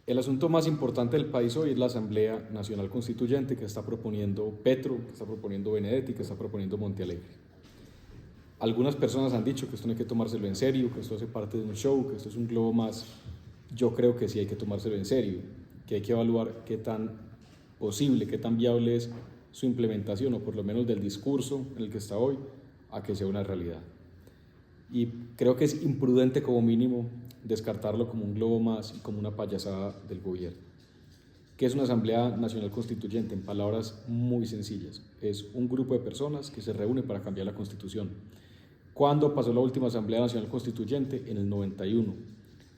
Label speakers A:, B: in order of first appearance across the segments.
A: El asunto más importante del país hoy es la Asamblea Nacional Constituyente que está proponiendo Petro, que está proponiendo Benedetti, que está proponiendo Montealegre. Algunas personas han dicho que esto no hay que tomárselo en serio, que esto hace parte de un show, que esto es un globo más. Yo creo que sí hay que tomárselo en serio, que hay que evaluar qué tan posible, qué tan viable es su implementación, o por lo menos del discurso en el que está hoy, a que sea una realidad. Y creo que es imprudente como mínimo descartarlo como un globo más y como una payasada del gobierno. ¿Qué es una Asamblea Nacional Constituyente? En palabras muy sencillas, es un grupo de personas que se reúne para cambiar la Constitución. ¿Cuándo pasó la última Asamblea Nacional Constituyente? En el 91,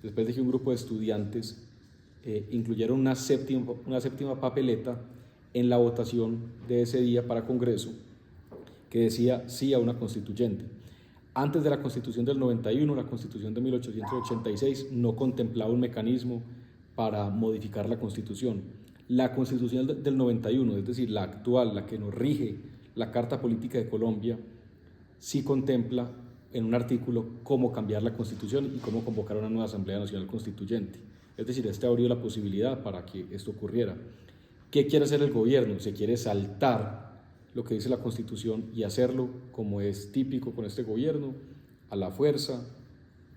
A: después de que un grupo de estudiantes incluyeron una séptima papeleta en la votación de ese día para Congreso que decía sí a una constituyente. Antes de la Constitución del 91, la Constitución de 1886 no contemplaba un mecanismo para modificar la Constitución. La Constitución del 91, es decir, la actual, la que nos rige la Carta Política de Colombia, sí contempla en un artículo cómo cambiar la Constitución y cómo convocar una nueva Asamblea Nacional Constituyente. Es decir, este abrió la posibilidad para que esto ocurriera. ¿Qué quiere hacer el gobierno? Se quiere saltar lo que dice la Constitución y hacerlo, como es típico con este gobierno, a la fuerza,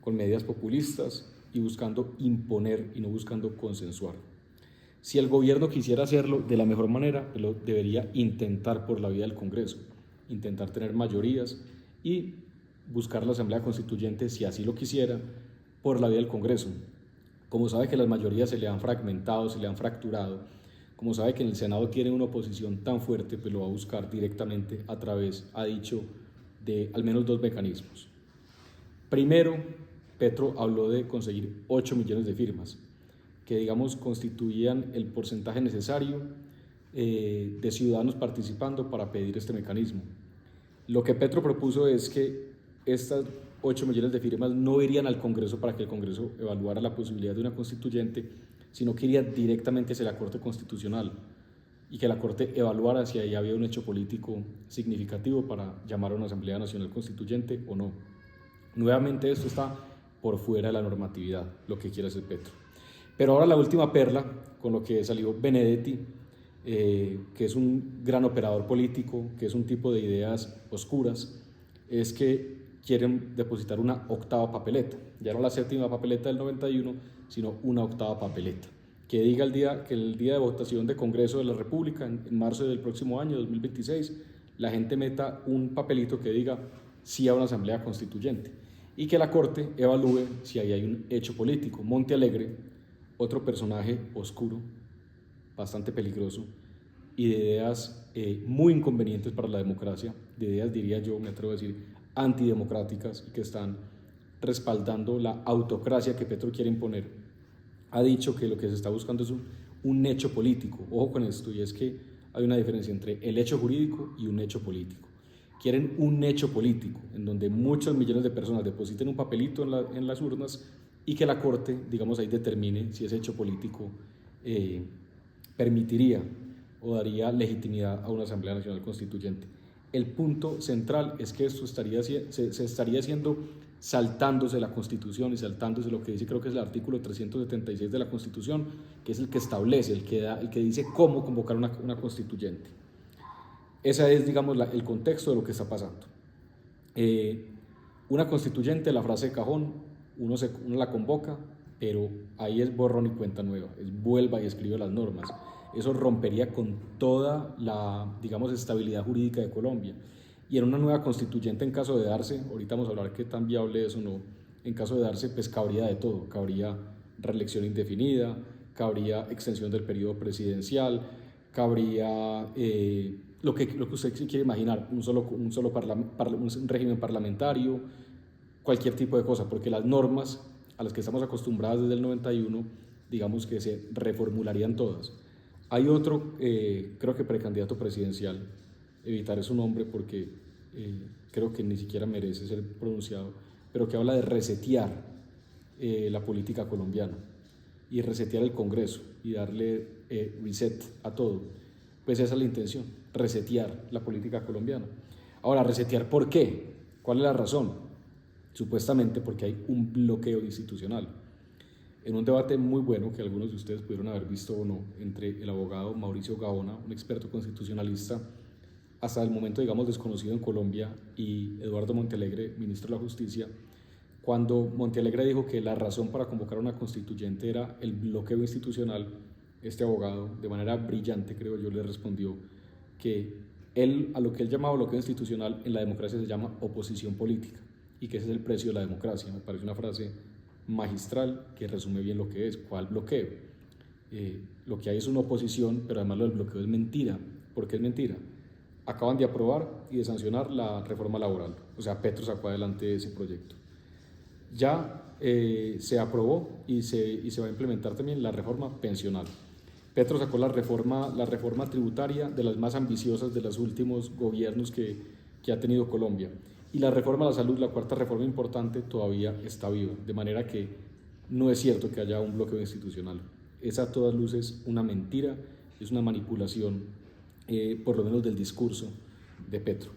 A: con medidas populistas y buscando imponer y no buscando consensuar. Si el gobierno quisiera hacerlo de la mejor manera, lo debería intentar por la vía del Congreso, intentar tener mayorías y buscar la Asamblea Constituyente, si así lo quisiera, por la vía del Congreso. Como sabe que las mayorías se le han fragmentado, se le han fracturado, como sabe que en el Senado tiene una oposición tan fuerte, pues lo va a buscar directamente a través, ha dicho, de al menos dos mecanismos. Primero, Petro habló de conseguir 8 millones de firmas, que digamos constituían el porcentaje necesario de ciudadanos participando para pedir este mecanismo. Lo que Petro propuso es que estas 8 millones de firmas no irían al Congreso para que el Congreso evaluara la posibilidad de una constituyente, sino que iría directamente hacia la Corte Constitucional y que la Corte evaluara si ahí había un hecho político significativo para llamar a una Asamblea Nacional Constituyente o no. Nuevamente esto está por fuera de la normatividad, lo que quiere hacer Petro. Pero ahora la última perla, con lo que salió Benedetti, que es un gran operador político, que es un tipo de ideas oscuras, es que quieren depositar una octava papeleta, ya no la séptima papeleta del 91, sino una octava papeleta, que diga que el día de votación de Congreso de la República, en marzo del próximo año, 2026, la gente meta un papelito que diga sí a una asamblea constituyente y que la Corte evalúe si ahí hay un hecho político. Montealegre, otro personaje oscuro, bastante peligroso y de ideas muy inconvenientes para la democracia, de ideas, diría yo, me atrevo a decir, antidemocráticas y que están respaldando la autocracia que Petro quiere imponer, ha dicho que lo que se está buscando es un hecho político. Ojo con esto, y es que hay una diferencia entre el hecho jurídico y un hecho político. Quieren un hecho político en donde muchos millones de personas depositen un papelito en las urnas y que la Corte, digamos, ahí determine si ese hecho político permitiría o daría legitimidad a una Asamblea Nacional Constituyente. El punto central es que esto se estaría haciendo saltándose la Constitución y saltándose lo que dice, creo que es el artículo 376 de la Constitución, que es el que establece, el que dice cómo convocar una constituyente. Ese es, digamos, el contexto de lo que está pasando. Una constituyente, la frase de cajón, uno la convoca, pero ahí es borrón y cuenta nueva, es vuelva y escribe las normas. Eso rompería con toda la, digamos, estabilidad jurídica de Colombia. Y en una nueva constituyente, en caso de darse, ahorita vamos a hablar qué tan viable es o no, en caso de darse, pues cabría de todo, cabría reelección indefinida, cabría extensión del periodo presidencial, cabría lo que usted quiere imaginar, un régimen parlamentario, cualquier tipo de cosa, porque las normas a las que estamos acostumbrados desde el 91, digamos que se reformularían todas. Hay otro, creo que precandidato presidencial, evitaré su nombre porque creo que ni siquiera merece ser pronunciado, pero que habla de resetear la política colombiana y resetear el Congreso y darle reset a todo. Pues esa es la intención, resetear la política colombiana. Ahora, ¿resetear por qué? ¿Cuál es la razón? Supuestamente porque hay un bloqueo institucional. en un debate muy bueno que algunos de ustedes pudieron haber visto o no, entre el abogado Mauricio Gaona, un experto constitucionalista, hasta el momento, digamos, desconocido en Colombia, y Eduardo Montealegre, ministro de la Justicia, cuando Montealegre dijo que la razón para convocar a una constituyente era el bloqueo institucional. Este abogado, de manera brillante, creo yo, le respondió que él, a lo que él llamaba bloqueo institucional, en la democracia se llama oposición política, y que ese es el precio de la democracia. Me parece una frase magistral que resume bien lo que es. ¿Cuál bloqueo? Lo que hay es una oposición, pero además lo del bloqueo es mentira. ¿Por qué es mentira? Acaban de aprobar y de sancionar la reforma laboral, o sea, Petro sacó adelante ese proyecto. Ya se aprobó y se va a implementar también la reforma pensional. Petro sacó la reforma tributaria, de las más ambiciosas de los últimos gobiernos que ha tenido Colombia. Y la reforma de la salud, la cuarta reforma importante, todavía está viva. De manera que no es cierto que haya un bloqueo institucional. Es a todas luces una mentira, es una manipulación, por lo menos del discurso de Petro.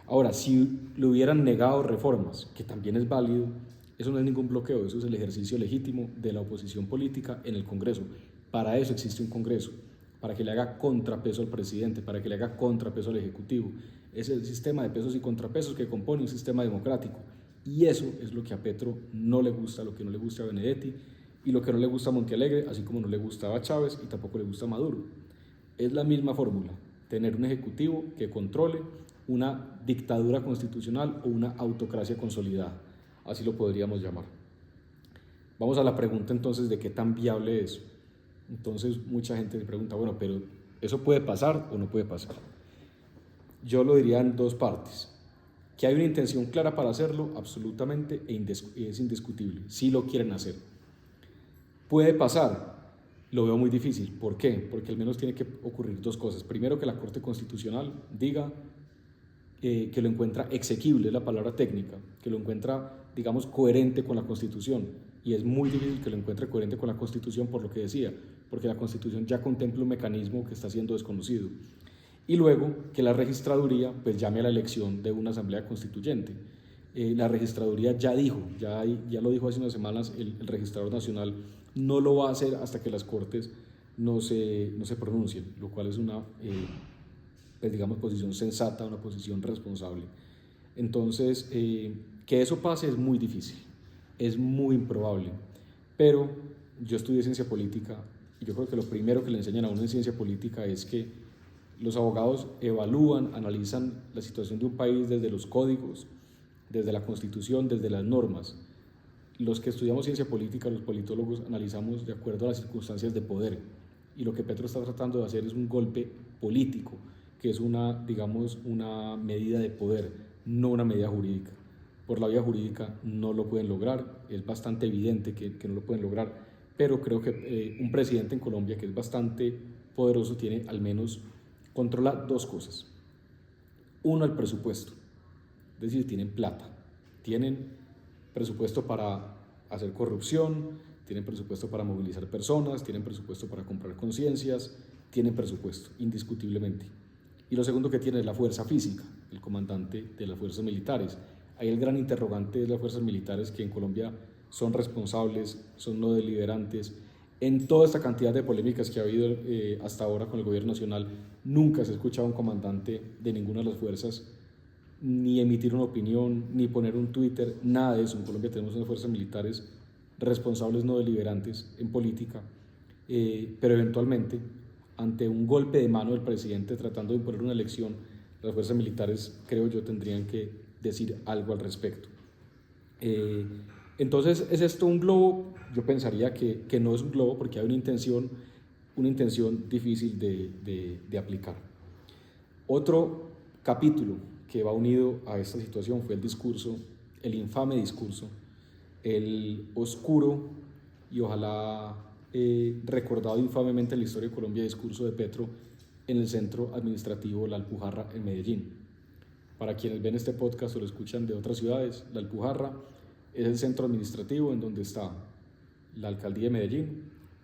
A: Ahora, si le hubieran negado reformas, que también es válido, eso no es ningún bloqueo, eso es el ejercicio legítimo de la oposición política en el Congreso. Para eso existe un Congreso, para que le haga contrapeso al presidente, para que le haga contrapeso al Ejecutivo. Es el sistema de pesos y contrapesos que compone un sistema democrático. Y eso es lo que a Petro no le gusta, lo que no le gusta a Benedetti y lo que no le gusta a Montealegre, así como no le gustaba a Chávez y tampoco le gusta a Maduro. Es la misma fórmula, tener un ejecutivo que controle una dictadura constitucional o una autocracia consolidada, así lo podríamos llamar. Vamos a la pregunta entonces de qué tan viable es. Entonces mucha gente se pregunta, bueno, pero ¿eso puede pasar o no puede pasar? Yo lo diría en dos partes. Que hay una intención clara para hacerlo, absolutamente, es indiscutible, si lo quieren hacer. ¿Puede pasar? Lo veo muy difícil. ¿Por qué? Porque al menos tiene que ocurrir dos cosas. Primero, que la Corte Constitucional diga que lo encuentra exequible, es la palabra técnica, que lo encuentra, digamos, coherente con la Constitución. Y es muy difícil que lo encuentre coherente con la Constitución, por lo que decía, porque la Constitución ya contempla un mecanismo que está siendo desconocido. Y luego, que la registraduría pues llame a la elección de una asamblea constituyente. La registraduría ya dijo, ya lo dijo hace unas semanas el registrador nacional, no lo va a hacer hasta que las Cortes no se pronuncien, lo cual es una, pues digamos, posición sensata, una posición responsable. Entonces, que eso pase es muy difícil, es muy improbable, pero yo estudié ciencia política y yo creo que lo primero que le enseñan a uno en ciencia política es que los abogados evalúan, analizan la situación de un país desde los códigos, desde la Constitución, desde las normas. Los que estudiamos ciencia política, los politólogos, analizamos de acuerdo a las circunstancias de poder. Y lo que Petro está tratando de hacer es un golpe político, que es una medida de poder, no una medida jurídica. Por la vía jurídica no lo pueden lograr, es bastante evidente que no lo pueden lograr, pero creo que un presidente en Colombia que es bastante poderoso tiene al menos, controla dos cosas. Uno, el presupuesto, es decir, tienen plata, tienen presupuesto para hacer corrupción, tienen presupuesto para movilizar personas, tienen presupuesto para comprar conciencias, tienen presupuesto, indiscutiblemente. Y lo segundo que tiene es la fuerza física, el comandante de las fuerzas militares. Ahí el gran interrogante es las fuerzas militares, que en Colombia son responsables, son no deliberantes. En toda esta cantidad de polémicas que ha habido hasta ahora con el gobierno nacional, nunca se ha escuchado a un comandante de ninguna de las fuerzas ni emitir una opinión, ni poner un Twitter, nada de eso. En Colombia tenemos unas fuerzas militares responsables, no deliberantes en política, pero eventualmente, ante un golpe de mano del presidente tratando de imponer una elección, las fuerzas militares, creo yo, tendrían que decir algo al respecto. Entonces, ¿es esto un globo? Yo pensaría que no es un globo, porque hay una intención difícil de aplicar. Otro capítulo que va unido a esta situación fue el discurso, el infame discurso, el oscuro y ojalá recordado infamemente en la historia de Colombia, discurso de Petro en el centro administrativo La Alpujarra en Medellín. Para quienes ven este podcast o lo escuchan de otras ciudades, La Alpujarra es el centro administrativo en donde está la Alcaldía de Medellín,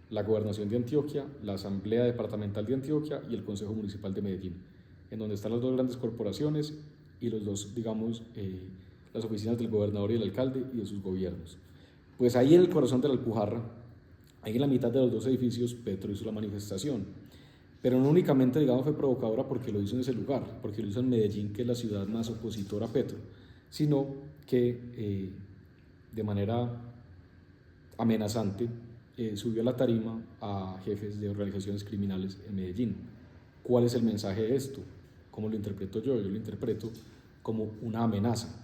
A: la Gobernación de Antioquia, la Asamblea Departamental de Antioquia y el Consejo Municipal de Medellín, en donde están las dos grandes corporaciones y los dos, digamos, las oficinas del gobernador y el alcalde y de sus gobiernos. Pues ahí en el corazón de La Alpujarra Ahí en la mitad de los dos edificios Petro hizo la manifestación, pero no únicamente, digamos, fue provocadora porque lo hizo en ese lugar, porque lo hizo en Medellín, que es la ciudad más opositora a Petro, sino que de manera amenazante subió a la tarima a jefes de organizaciones criminales en Medellín. ¿Cuál es el mensaje de esto? ¿Cómo lo interpreto yo? Yo lo interpreto como una amenaza,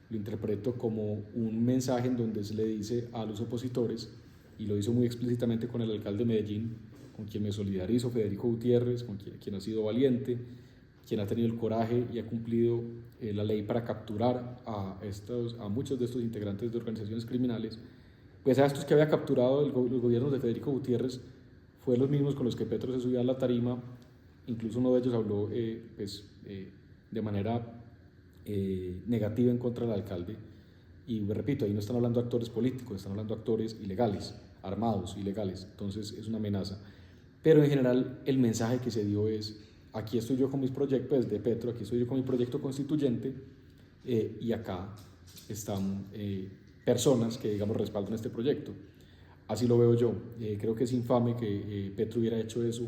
A: lo interpreto como un mensaje en donde se le dice a los opositores, y lo hizo muy explícitamente con el alcalde de Medellín, con quien me solidarizo, Federico Gutiérrez, con quien ha sido valiente, quien ha tenido el coraje y ha cumplido la ley para capturar a muchos de estos integrantes de organizaciones criminales. Pues a estos que había capturado los gobiernos de Federico Gutiérrez fue los mismos con los que Petro se subió a la tarima. Incluso uno de ellos habló de manera negativa en contra del alcalde. Y repito, ahí no están hablando actores políticos, están hablando actores ilegales, armados, ilegales. Entonces es una amenaza. Pero en general el mensaje que se dio es: aquí estoy yo con mis proyectos de Petro, aquí estoy yo con mi proyecto constituyente, y acá están personas que, digamos, respaldan este proyecto. Así lo veo yo. Creo que es infame que Petro hubiera hecho eso.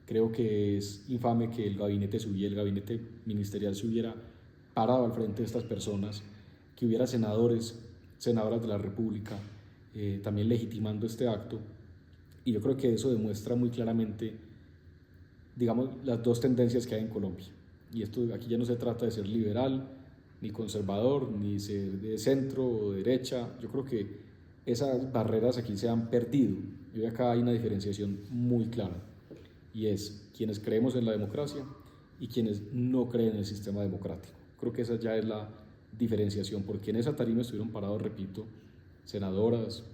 A: Creo que es infame que el gabinete ministerial se hubiera parado al frente de estas personas, que hubiera senadores, senadoras de la República también legitimando este acto. Y yo creo que eso demuestra muy claramente, digamos, las dos tendencias que hay en Colombia. Y esto aquí ya no se trata de ser liberal, ni conservador, ni ser de centro o derecha. Yo creo que esas barreras aquí se han perdido. Y acá hay una diferenciación muy clara, y es quienes creemos en la democracia y quienes no creen en el sistema democrático. Creo que esa ya es la diferenciación, porque en esa tarima estuvieron parados, repito, senadoras,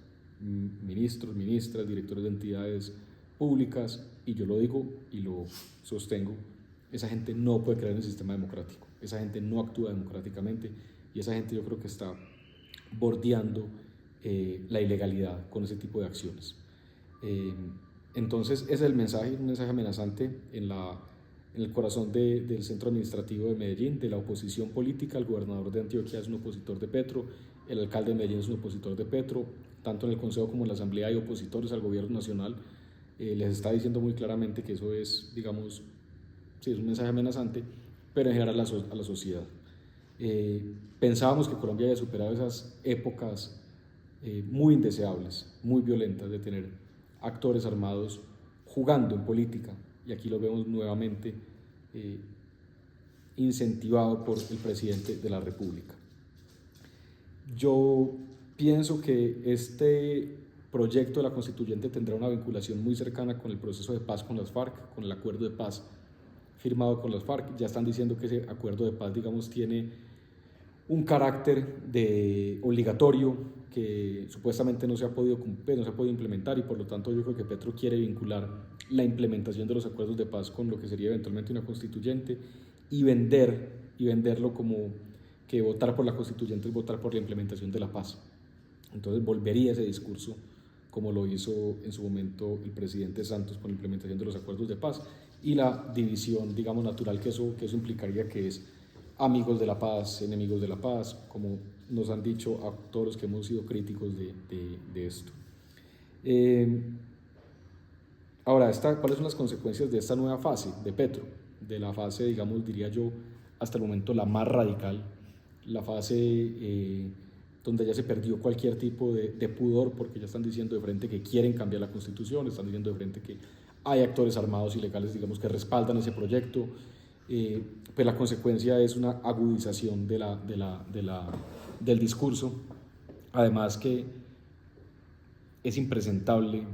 A: ministros, ministras, directores de entidades públicas, y yo lo digo y lo sostengo: esa gente no puede creer en el sistema democrático, esa gente no actúa democráticamente, y esa gente yo creo que está bordeando la ilegalidad con ese tipo de acciones. Entonces ese es el mensaje, un mensaje amenazante en el corazón del centro administrativo de Medellín, de la oposición política. El gobernador de Antioquia es un opositor de Petro, el alcalde de Medellín es un opositor de Petro, tanto en el Consejo como en la Asamblea hay opositores al gobierno nacional. Les está diciendo muy claramente que eso es, digamos, sí, es un mensaje amenazante, pero en general a la sociedad. Pensábamos que Colombia había superado esas épocas muy indeseables, muy violentas, de tener actores armados jugando en política, y aquí lo vemos nuevamente incentivado por el presidente de la República. Yo pienso que este proyecto de la constituyente tendrá una vinculación muy cercana con el proceso de paz con las FARC, con el acuerdo de paz firmado con las FARC. Ya están diciendo que ese acuerdo de paz, digamos, tiene un carácter de obligatorio que supuestamente no se ha podido cumplir, no se ha podido implementar, y por lo tanto yo creo que Petro quiere vincular la implementación de los acuerdos de paz con lo que sería eventualmente una constituyente, y venderlo como que votar por la constituyente es votar por la implementación de la paz. Entonces volvería ese discurso como lo hizo en su momento el presidente Santos con la implementación de los acuerdos de paz, y la división, digamos, natural que eso implicaría, que es amigos de la paz, enemigos de la paz, como nos han dicho a todos los que hemos sido críticos de esto. Ahora, ¿cuáles son las consecuencias de esta nueva fase de Petro? De la fase, digamos, diría yo, hasta el momento la más radical, la fase donde ya se perdió cualquier tipo de pudor, porque ya están diciendo de frente que quieren cambiar la Constitución, están diciendo de frente que hay actores armados ilegales, digamos, que respaldan ese proyecto. Pues la consecuencia es una agudización del discurso. Además que es impresentable,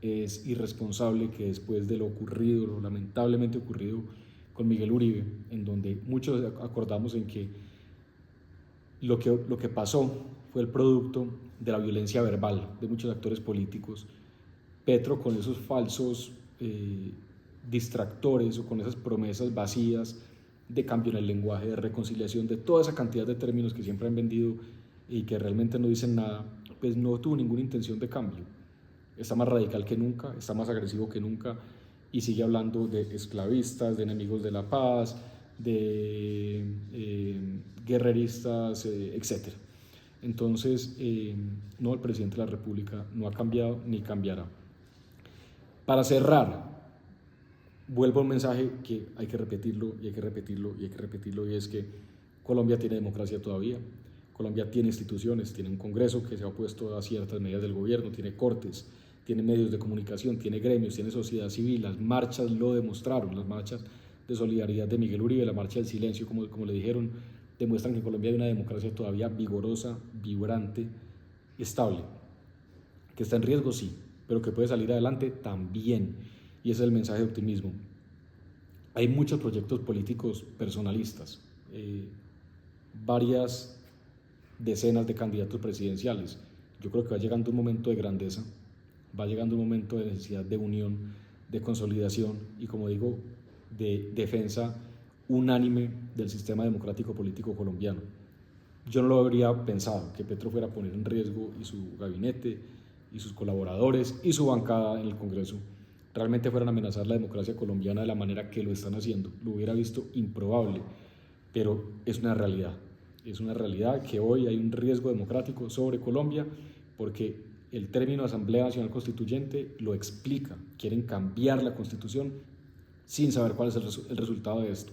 A: es irresponsable que después de lo ocurrido, lo lamentablemente ocurrido con Miguel Uribe, en donde muchos acordamos en que lo que pasó fue el producto de la violencia verbal de muchos actores políticos, Petro, con esos falsos distractores o con esas promesas vacías de cambio en el lenguaje, de reconciliación, de toda esa cantidad de términos que siempre han vendido y que realmente no dicen nada, pues no tuvo ninguna intención de cambio. Está más radical que nunca, está más agresivo que nunca, y sigue hablando de esclavistas, de enemigos de la paz, de guerreristas, etc. Entonces, no, el presidente de la República no ha cambiado ni cambiará. Para cerrar, vuelvo a un mensaje que hay que repetirlo y hay que repetirlo y hay que repetirlo, y es que Colombia tiene democracia todavía, Colombia tiene instituciones, tiene un Congreso que se ha opuesto a ciertas medidas del gobierno, tiene cortes, tiene medios de comunicación, tiene gremios, tiene sociedad civil, las marchas lo demostraron, las marchas de solidaridad de Miguel Uribe, la marcha del silencio, como le dijeron, demuestran que Colombia hay una democracia todavía vigorosa, vibrante, estable, que está en riesgo, sí, pero que puede salir adelante también, y ese es el mensaje de optimismo. Hay muchos proyectos políticos personalistas, varias decenas de candidatos presidenciales. Yo creo que va llegando un momento de grandeza, va llegando un momento de necesidad de unión, de consolidación y, como digo, de defensa unánime del sistema democrático político colombiano. Yo no lo habría pensado, que Petro fuera a poner en riesgo y su gabinete y sus colaboradores y su bancada en el Congreso realmente fueran a amenazar la democracia colombiana de la manera que lo están haciendo. Lo hubiera visto improbable, pero es una realidad. Es una realidad que hoy hay un riesgo democrático sobre Colombia porque el término Asamblea Nacional Constituyente lo explica. Quieren cambiar la Constitución sin saber cuál es el resultado de esto.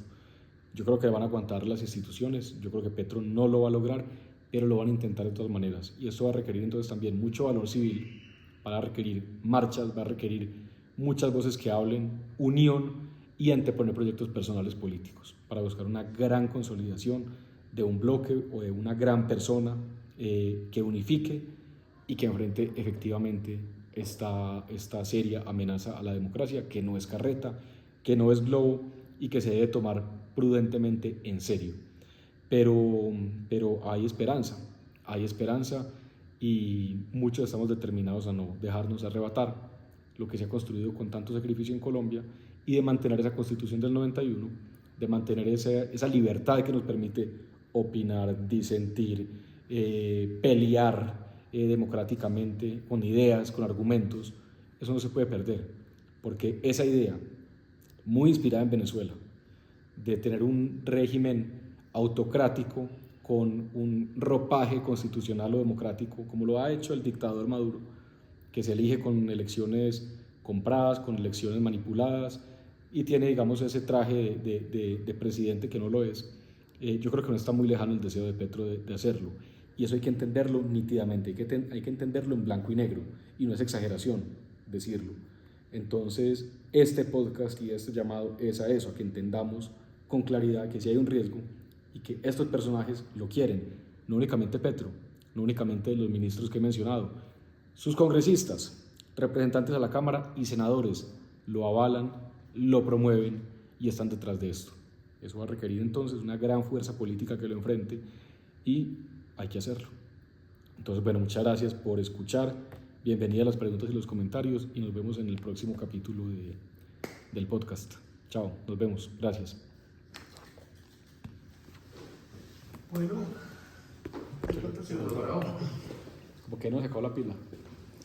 A: Yo creo que van a aguantar las instituciones, yo creo que Petro no lo va a lograr, pero lo van a intentar de todas maneras. Y esto va a requerir entonces también mucho valor civil, va a requerir marchas, va a requerir muchas voces que hablen, unión y anteponer proyectos personales políticos para buscar una gran consolidación de un bloque o de una gran persona que unifique y que enfrente efectivamente esta seria amenaza a la democracia, que no es carreta, que no es globo y que se debe tomar prudentemente en serio. Pero hay esperanza y muchos estamos determinados a no dejarnos arrebatar lo que se ha construido con tanto sacrificio en Colombia y de mantener esa Constitución del 91, de mantener esa libertad que nos permite opinar, disentir, pelear democráticamente, con ideas, con argumentos. Eso no se puede perder, porque esa idea, muy inspirada en Venezuela, de tener un régimen autocrático con un ropaje constitucional o democrático, como lo ha hecho el dictador Maduro, que se elige con elecciones compradas, con elecciones manipuladas, y tiene, digamos, ese traje de presidente que no lo es. Yo creo que no está muy lejano el deseo de Petro de hacerlo, y eso hay que entenderlo nítidamente, hay que entenderlo en blanco y negro, y no es exageración decirlo. Entonces, este podcast y este llamado es a eso, a que entendamos con claridad que sí hay un riesgo y que estos personajes lo quieren, no únicamente Petro, no únicamente los ministros que he mencionado, sus congresistas, representantes a la Cámara y senadores lo avalan, lo promueven y están detrás de esto. Eso va a requerir entonces una gran fuerza política que lo enfrente y hay que hacerlo. Entonces, bueno, muchas gracias por escuchar. Bienvenidas las preguntas y los comentarios y nos vemos en el próximo capítulo del podcast. Chao, nos vemos. Gracias.
B: Bueno,
A: ¿Por qué no se acabó la pila?